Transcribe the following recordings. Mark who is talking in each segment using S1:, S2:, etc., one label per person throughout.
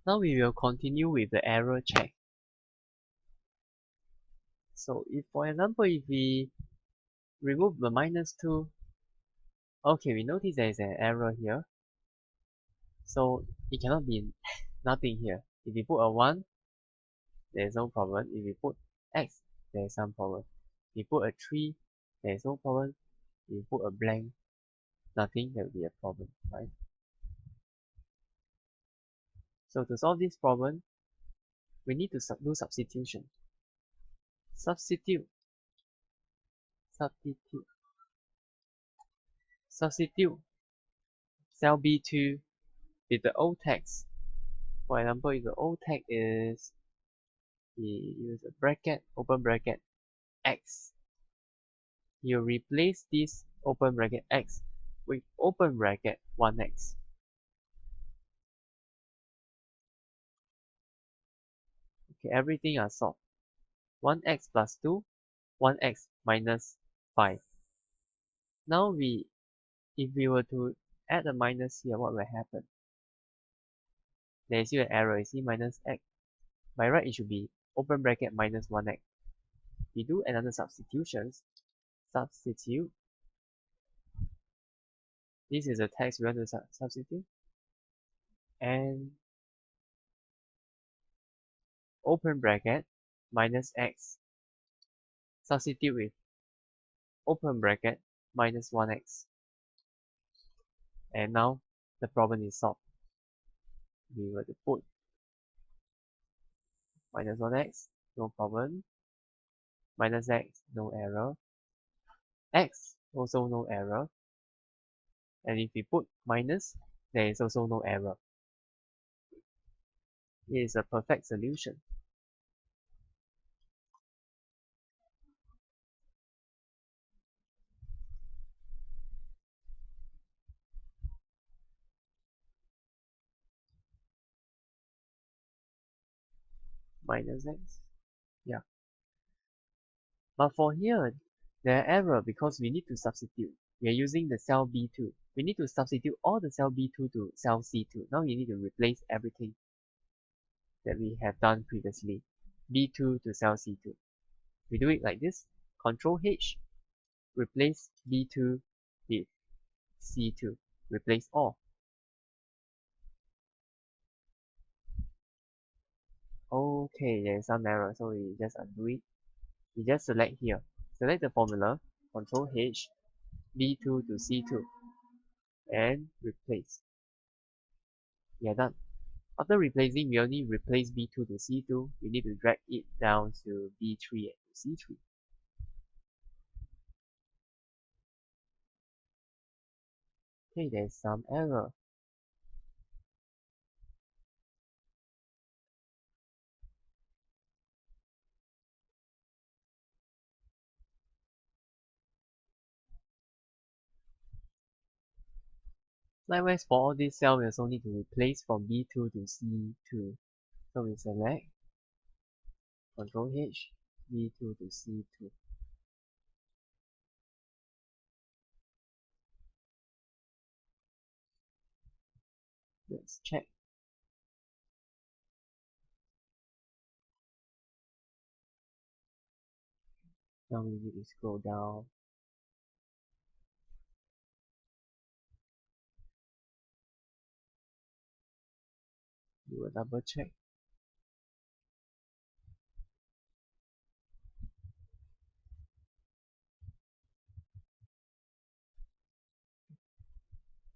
S1: Now we will continue with the error check. So if, for example, if we remove the -2, okay, we notice there is an error here. So it cannot be nothing here. If we put a 1, there is no problem. If we put x, there is some problem. If we put a 3, there is no problem. If we put a blank, nothing, there will be a problem, right? So to solve this problem, we need to do substitution. Substitute cell B2 with the old text. For example, if the old text is, we use a bracket, open bracket, x. You replace this open bracket x with open bracket 1x. Okay, everything are solved. 1x plus 2, 1x minus 5. Now if we were to add a minus here, what will happen? There is still an error, you see, minus x. By right, it should be open bracket minus 1x. We do another substitutions. Substitute. This is the text we want to substitute. And open bracket minus x. Substitute with open bracket minus 1x. And now the problem is solved. We were to put minus 1x, no problem. Minus x, no error. X, also no error. And if we put minus, there is also no error. It is a perfect solution. Minus x, yeah. But for here, there are error because we need to substitute. We are using the cell B2. We need to substitute all the cell B2 to cell C2. Now you need to replace everything that we have done previously. B2 to cell C2. We do it like this. Control H. Replace B2 with C2. Replace all. Okay, there is some error, so we just undo it. We just select here. Select the formula. Control H. B2 to C2. And replace. We are done. After replacing, we only replace B2 to C2. We need to drag it down to B3 and to C3. Okay, there's some error. Likewise, for all these cells, we also need to replace from B2 to C2. So we select Control H, B2 to C2. Let's check. Now we need to scroll down. Do a double check.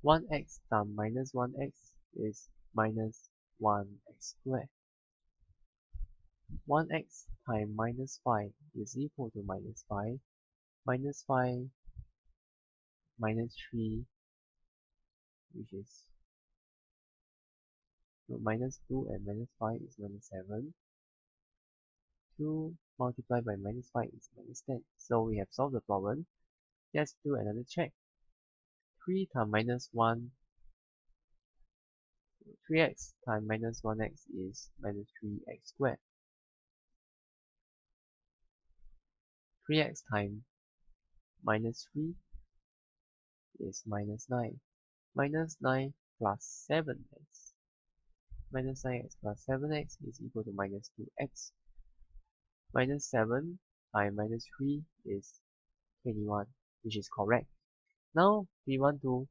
S1: One x times minus 1x is minus 1x squared. 1x times minus 5 is equal to minus 5. Minus 5 minus 3, which is minus 2, and minus 5 is minus 7. 2 multiplied by minus 5 is minus 10. So we have solved the problem. Let's do another check. 3 times minus 1, 3x times minus 1x is minus 3x squared. 3x times minus 3 is minus 9. Minus 9 plus 7x minus 9x plus 7x is equal to minus 2x. Minus 7 by minus 3 is 21, which is correct. Now we want to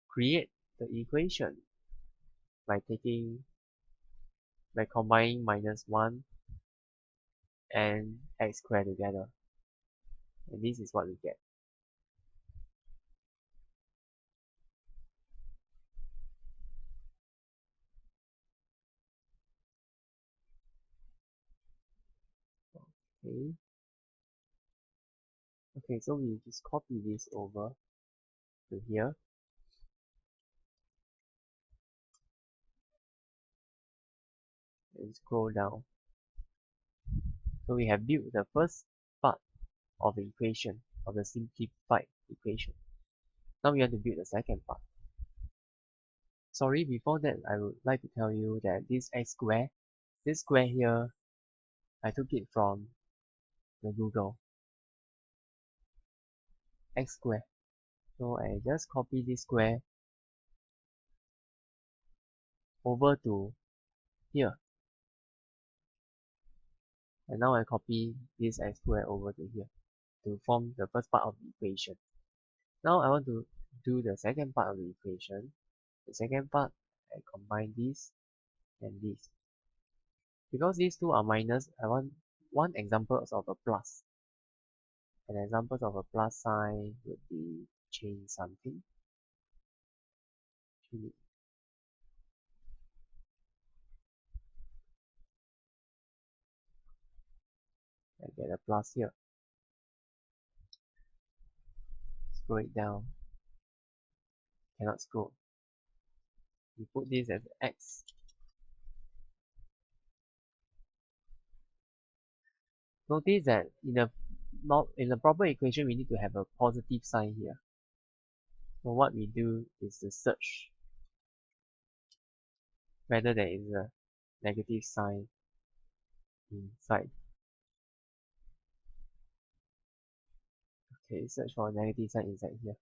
S1: create the equation by combining minus 1 and x squared together. And this is what we get. Okay. Okay, so we just copy this over to here. And scroll down. So we have built the first part of the equation, of the simplified equation. Now we want to build the second part. Sorry, before that I would like to tell you that this square here, I took it from the Google. X square. So I just copy this square over to here. And now I copy this x square over to here to form the first part of the equation. Now I want to do the second part of the equation. The second part, I combine this and this. Because these two are minus, I want one example of a plus. An example of a plus sign would be change something. I get a plus here. Scroll it down. Cannot scroll. We put this as x. Notice that in a proper equation we need to have a positive sign here. So what we do is to search whether there is a negative sign inside. Okay, search for a negative sign inside here.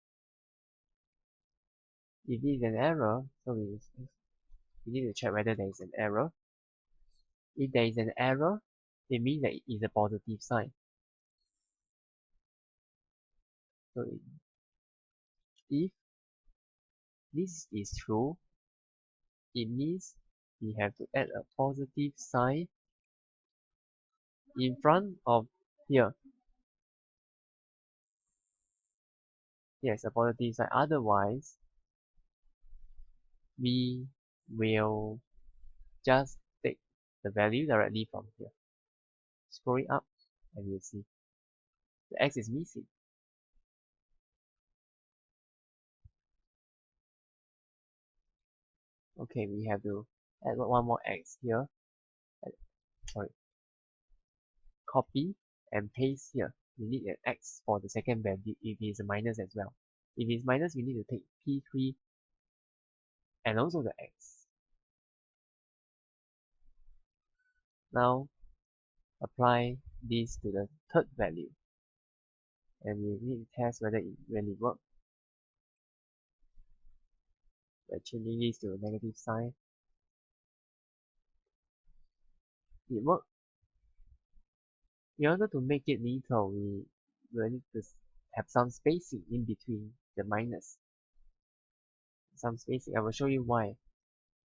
S1: If it is an error, so we need to check whether there is an error. If there is an error, it means that it is a positive sign. So if this is true, it means we have to add a positive sign in front of here. Yes, a positive sign. Otherwise, we will just take the value directly from here. Scroll it up and you'll see the x is missing. Okay, we have to add one more x here. Copy and paste here. We need an x for the second value if it is a minus as well. If it's minus, we need to take P3 and also the x. Now, apply this to the third value. And we need to test whether it really works. By changing this to a negative sign. It worked. In order to make it neater, we will need to have some spacing in between the minus. Some spacing. I will show you why.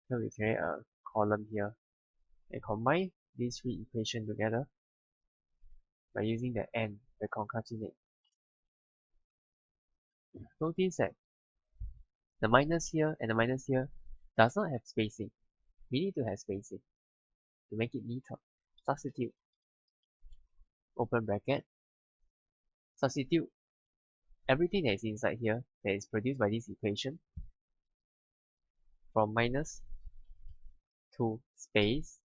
S1: So we create a column here and combine these three equations together by using the AND, the concatenate. Notice that the minus here and the minus here does not have spacing. We need to have spacing to make it neater. Substitute. Open bracket. Substitute everything that is inside here that is produced by this equation from minus to space,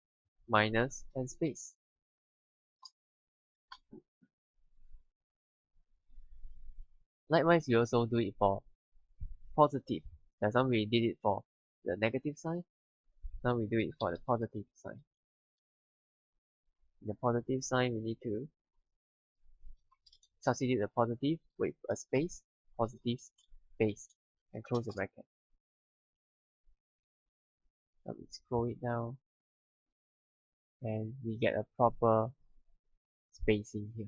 S1: minus, and space. Likewise, we also do it for positive. That's why we did it for the negative sign. Now we do it for the positive sign. In the positive sign, we need to substitute the positive with a space, positive space, and close the bracket. Let me scroll it down and we get a proper spacing here.